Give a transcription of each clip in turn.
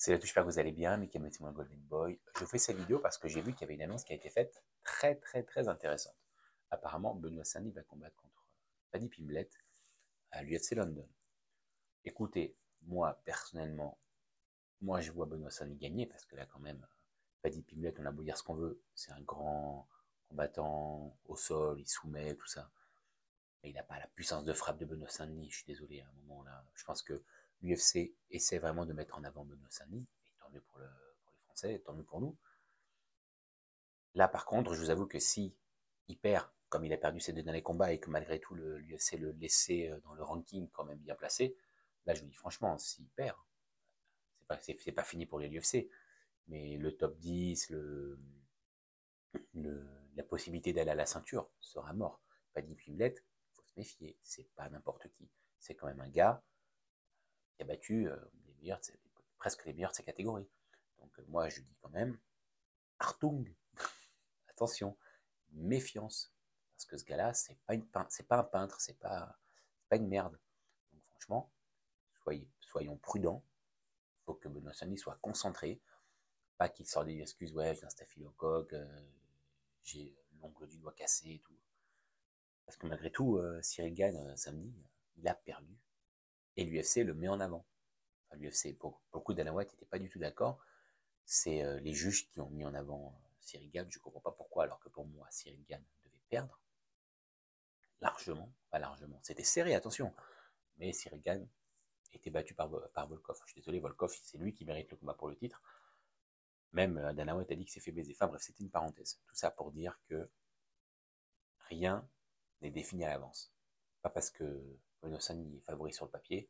Salut à tous, j'espère que vous allez bien, Mika Matimo Golden Boy. Je fais cette vidéo parce que j'ai vu qu'il y avait une annonce qui a été faite très intéressante. Apparemment, Benoît Saint-Denis va combattre contre Paddy Pimblett à l'UFC London. Écoutez, moi, personnellement, je vois Benoît Saint-Denis gagner parce que là, quand même, Paddy Pimblett, on a beau dire ce qu'on veut, c'est un grand combattant au sol, il soumet, tout ça. Mais il n'a pas la puissance de frappe de Benoît Saint-Denis, je suis désolé, à un moment là. Je pense que l'UFC essaie vraiment de mettre en avant Benoît Saint-Denis, et tant mieux pour les Français, tant mieux pour nous. Là, par contre, je vous avoue que si il perd, comme il a perdu ses deux derniers combats, et que malgré tout, l'UFC le laissait dans le ranking quand même bien placé, là, je vous dis franchement, s'il perd, c'est pas fini pour l'UFC, mais le top 10, la possibilité d'aller à la ceinture sera mort. Paddy Pimblett, il faut se méfier, c'est pas n'importe qui. C'est quand même un gars qui a battu les meilleurs, presque les meilleurs de sa catégorie. Donc moi, je dis quand même, Artung, attention, méfiance, parce que ce gars-là, c'est pas un peintre, c'est pas une merde. Donc franchement, soyons prudents. Il faut que Benoît Saint-Denis soit concentré, pas qu'il sorte des excuses, ouais, j'ai un staphylocoque, j'ai l'ongle du doigt cassé et tout. Parce que malgré tout, Cyril Gane, samedi, il a perdu. Et l'UFC le met en avant. Enfin, l'UFC, pour le coup, Dana White n'était pas du tout d'accord. C'est les juges qui ont mis en avant Cyril Gane. Je ne comprends pas pourquoi, alors que pour moi, Cyril Gane devait perdre. Largement, pas largement. C'était serré, attention. Mais Cyril Gane était battu par Volkov. Je suis désolé, Volkov, c'est lui qui mérite le combat pour le titre. Même Dana White a dit que c'est fait baiser. Enfin bref, c'était une parenthèse. Tout ça pour dire que rien n'est défini à l'avance. Pas parce que Benoît Saint-Denis est favori sur le papier,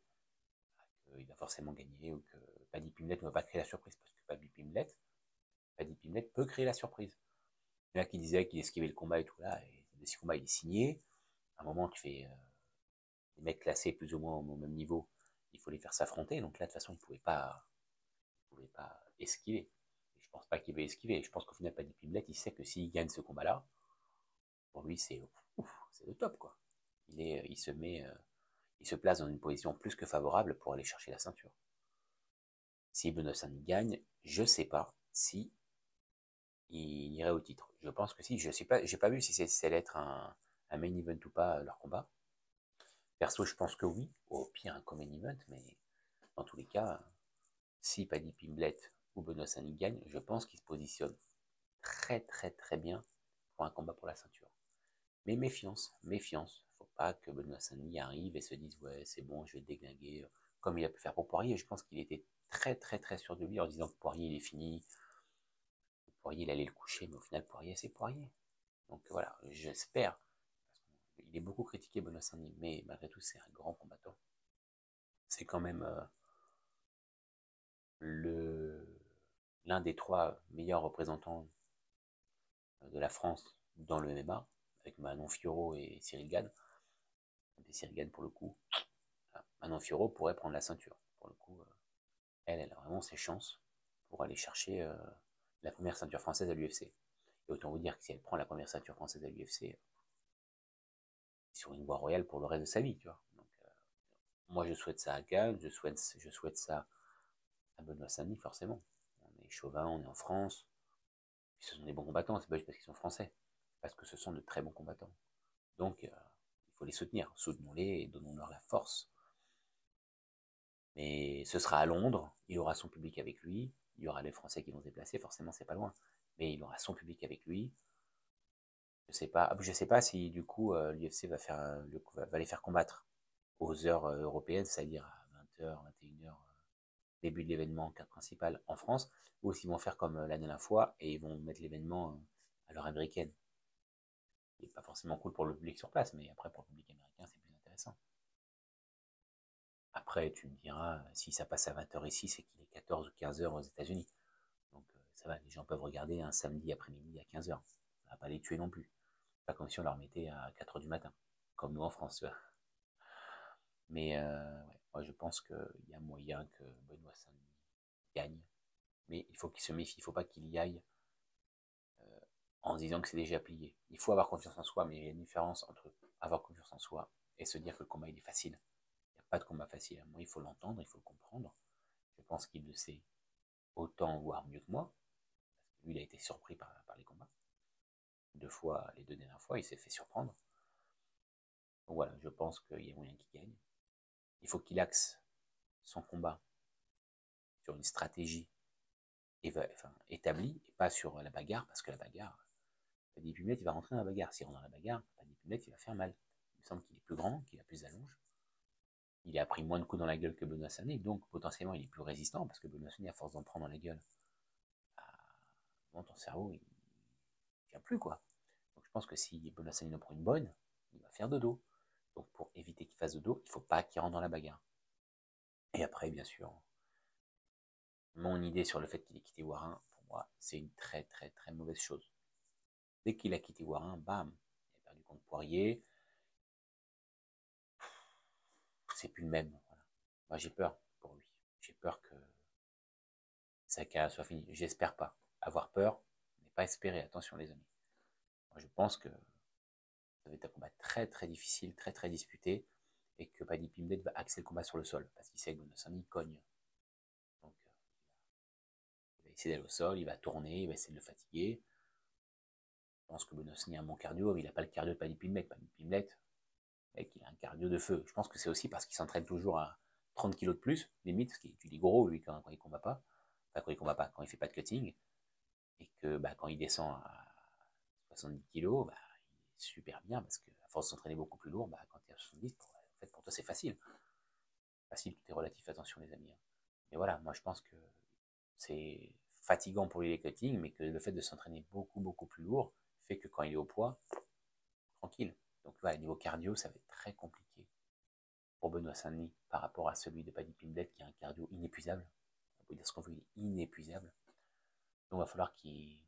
qu'il va forcément gagner, ou que Paddy Pimblett ne va pas créer la surprise. Parce que Paddy Pimblett peut créer la surprise. Il y en a qui disaient qu'il esquivait le combat et tout là, et le combat il est signé. À un moment, tu fais les mecs classés plus ou moins au même niveau, il faut les faire s'affronter. Donc là, de toute façon, il pouvait pas esquiver. Et je pense pas qu'il va esquiver. Je pense qu'au final, Paddy Pimblett, il sait que s'il gagne ce combat-là, pour lui, c'est le top, quoi. Il se met, il se place dans une position plus que favorable pour aller chercher la ceinture. Si Benoît Saint-Denis gagne, je sais pas si il irait au titre. Je pense que si. Je sais pas, j'ai pas vu si c'est allait être un main event ou pas leur combat. Perso, je pense que oui. Au pire, un co-main event, mais dans tous les cas, si Paddy Pimblett ou Benoît Saint-Denis gagne, je pense qu'il se positionne très bien pour un combat pour la ceinture. Mais méfiance, méfiance. Faut pas que Benoît Saint-Denis arrive et se dise ouais c'est bon, je vais déglinguer comme il a pu faire pour Poirier. Je pense qu'il était très sûr de lui en disant que Poirier il est fini, Poirier il allait le coucher, mais au final Poirier c'est Poirier. Donc voilà, j'espère. Il est beaucoup critiqué Benoît Saint-Denis, mais malgré tout c'est un grand combattant. C'est quand même le l'un des trois meilleurs représentants de la France dans le MMA, avec Manon Fiorot et Cyril Gane. Et Cyril Gane, pour le coup, Manon Fiorot pourrait prendre la ceinture. Pour le coup, elle a vraiment ses chances pour aller chercher la première ceinture française à l'UFC. Et autant vous dire que si elle prend la première ceinture française à l'UFC, sur une voie royale pour le reste de sa vie, tu vois. Donc, moi, je souhaite ça à Gane, je souhaite ça à Benoît Saint-Denis, forcément. On est chauvin, on est en France. Puis ce sont des bons combattants, c'est pas juste parce qu'ils sont français, parce que ce sont de très bons combattants. Donc, il faut les soutenir. Soutenons-les et donnons-leur la force. Mais ce sera à Londres, il aura son public avec lui, il y aura les Français qui vont se déplacer, forcément c'est pas loin, mais il aura son public avec lui. Je sais pas si du coup l'UFC va les faire combattre aux heures européennes, c'est-à-dire à 20h, 21h, début de l'événement, carte principale en France, ou s'ils vont faire comme la dernière fois et ils vont mettre l'événement à l'heure américaine. Ce n'est pas forcément cool pour le public sur place, mais après pour le public américain c'est plus intéressant. Après, tu me diras, si ça passe à 20h ici, c'est qu'il est 14 ou 15h aux États-Unis. Donc ça va, les gens peuvent regarder un samedi après-midi à 15h. Ça va pas les tuer non plus. Pas comme si on leur mettait à 4h du matin, comme nous en France, tu vois. Mais ouais, moi je pense qu'il y a moyen que Benoît Saint-Denis gagne. Mais il faut qu'il se méfie, il ne faut pas qu'il y aille en se disant que c'est déjà plié. Il faut avoir confiance en soi, mais il y a une différence entre avoir confiance en soi et se dire que le combat il est facile. Il n'y a pas de combat facile. Moi, il faut l'entendre, il faut le comprendre. Je pense qu'il le sait. autant, voire mieux que moi. Lui, il a été surpris par les combats. 2 fois, les 2 dernières fois, il s'est fait surprendre. Donc voilà, je pense qu'il y a moyen qu'il gagne. Il faut qu'il axe son combat sur une stratégie établie et pas sur la bagarre, parce que la bagarre, Paddy Pimblett, il va rentrer dans la bagarre. S'il rentre dans la bagarre, Paddy Pimblett, il va faire mal. Il me semble qu'il est plus grand, qu'il a plus d'allonge. Il a pris moins de coups dans la gueule que Benoît Sané, donc potentiellement il est plus résistant, parce que Benoît Sané, à force d'en prendre dans la gueule, bah, bon, ton cerveau, il ne tient plus, quoi. Donc je pense que si Benoît Sané en prend une bonne, il va faire dodo. Donc pour éviter qu'il fasse dodo, il ne faut pas qu'il rentre dans la bagarre. Et après, bien sûr, mon idée sur le fait qu'il ait quitté Warin, pour moi, c'est une très très très mauvaise chose. Dès qu'il a quitté Warin, bam, il a perdu contre Poirier, c'est plus le même. Voilà. Moi, j'ai peur pour lui. J'ai peur que sa carrière soit finie. J'espère pas. Avoir peur, n'est pas espérer. Attention, les amis. Moi, je pense que ça va être un combat très très difficile, très très disputé, et que Paddy Pimblett va axer le combat sur le sol, parce qu'il sait que Bonossani cogne. Donc, il va essayer d'aller au sol, il va tourner, il va essayer de le fatiguer. Je pense que Bonossani a un bon cardio, mais il n'a pas le cardio de Paddy Pimblett. Paddy Pimblett, mec, il a un cardio de feu. Je pense que c'est aussi parce qu'il s'entraîne toujours à 30 kilos de plus, limite, parce qu'il dit gros, lui, quand il combat pas. Enfin, quand il combat pas, quand il fait pas de cutting. Et que bah, quand il descend à 70 kilos, bah, il est super bien, parce qu'à force de s'entraîner beaucoup plus lourd, bah, quand il est à 70, en fait, pour toi, c'est facile. Facile, tout est relatif, attention, les amis. Mais voilà, moi, je pense que c'est fatigant pour lui les cuttings, mais que le fait de s'entraîner beaucoup, beaucoup plus lourd fait que quand il est au poids, tranquille. Donc, voilà, niveau cardio, ça va être très compliqué pour Benoît Saint-Denis par rapport à celui de Paddy Pimblett qui a un cardio inépuisable. On peut dire ce qu'on veut, il est inépuisable. Donc il va falloir qu'il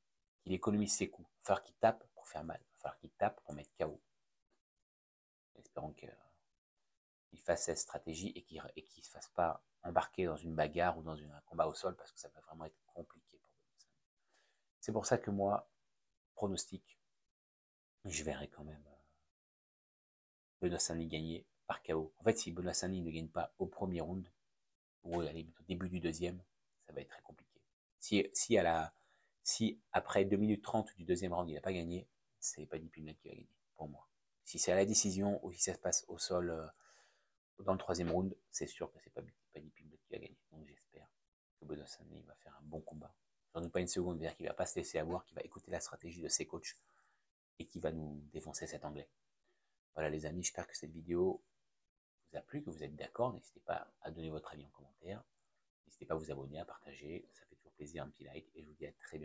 économise ses coups. Il va falloir qu'il tape pour faire mal. Il va falloir qu'il tape pour mettre KO. Espérons qu'il fasse cette stratégie et qu'il ne se fasse pas embarquer dans une bagarre ou dans un combat au sol, parce que ça va vraiment être compliqué pour Benoît Saint-Denis. C'est pour ça que moi, pronostic, je verrai quand même Benoît Saint-Denis gagner par KO. En fait, si Benoît Saint-Denis ne gagne pas au premier round, ou allez, au début du deuxième, ça va être très compliqué. Si après 2 minutes 30 du deuxième round, il n'a pas gagné, c'est Paddy Pimblett qui va gagner, pour moi. Si c'est à la décision ou si ça se passe au sol dans le troisième round, c'est sûr que c'est pas Paddy Pimblett qui va gagner. Donc j'espère que Benoît Saint-Denis va faire un bon combat. J'en doute pas une seconde, c'est-à-dire qu'il va pas se laisser avoir, qu'il va écouter la stratégie de ses coachs et qu'il va nous défoncer cet anglais. Voilà les amis, j'espère que cette vidéo vous a plu, que vous êtes d'accord. N'hésitez pas à donner votre avis en commentaire. N'hésitez pas à vous abonner, à partager, ça fait toujours plaisir, un petit like, et je vous dis à très bientôt.